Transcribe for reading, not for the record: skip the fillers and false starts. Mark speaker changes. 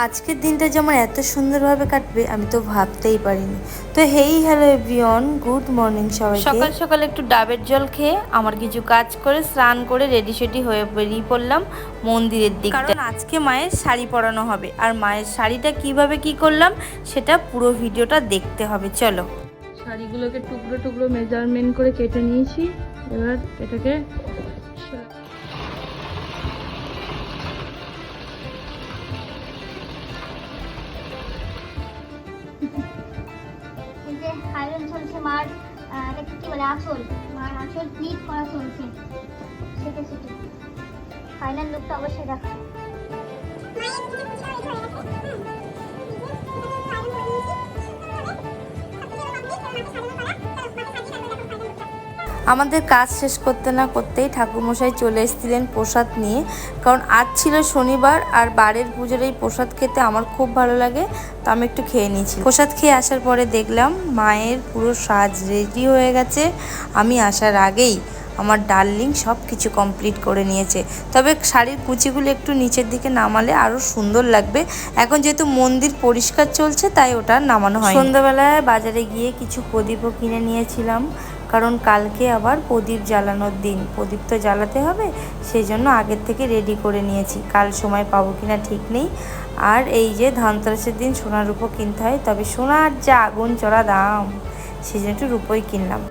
Speaker 1: আজকের দিনটা যেমন এত সুন্দরভাবে কাটবে আমি তো ভাবতেই পারিনি। তো hey hello everyone, good morning সবাইকে। সকাল সকাল একটু ডাবের জল খেয়ে আমার কিছু কাজ করে স্নান করে রেডি সেডি হয়ে বেরিয়ে পড়লাম মন্দিরের দিকে, কারণ আজকে মায়ের শাড়ি পরানো হবে। আর মায়ের শাড়িটা কিভাবে কি করলাম সেটা পুরো ভিডিওটা দেখতে হবে, চলো।
Speaker 2: শাড়িগুলোকে টুকরো টুকরো মেজারমেন্ট করে কেটে নিয়েছি। এবার এটাকে
Speaker 3: আয়রন চলছে মার, এটাকে কি বলে আঁচল, মার আঁচল প্লিট করা চলছে। সেটা ফাইনাল লুকটা অবশ্যই দেখা।
Speaker 1: আমাদের কাজ শেষ করতে না করতেই ঠাকুরমশাই চলে এসেছিলেন প্রসাদ নিয়ে, কারণ আজ ছিল শনিবার আর বারের পুজোর এই প্রসাদ খেতে আমার খুব ভালো লাগে, তো আমি একটু খেয়ে নিয়েছি। প্রসাদ খেয়ে আসার পরে দেখলাম মায়ের পুরো সাজ রেডি হয়ে গেছে। আমি আসার আগেই আমার ডার্লিং সব কিছু কমপ্লিট করে নিয়েছে। তবে শাড়ির কুচিগুলো একটু নিচের দিকে নামালে আরও সুন্দর লাগবে। এখন যেহেতু মন্দির পরিষ্কার চলছে তাই ওটা নামানো হয়। সন্ধ্যাবেলায় বাজারে গিয়ে কিছু প্রদীপও কিনে নিয়েছিলাম, কারণ কালকে আবার প্রদীপ জ্বালানোর দিন, প্রদীপ তো জ্বালাতে হবে, সেই জন্য আগের থেকে রেডি করে নিয়েছি। কাল সময় পাবো কিনা ঠিক নেই। আর এই যে ধনতেরাসের দিন সোনার রূপো কিনতে হয়, তবে সোনার যা আগুন চড়া দাম, সেই জন্য একটু রূপোই কিনলাম।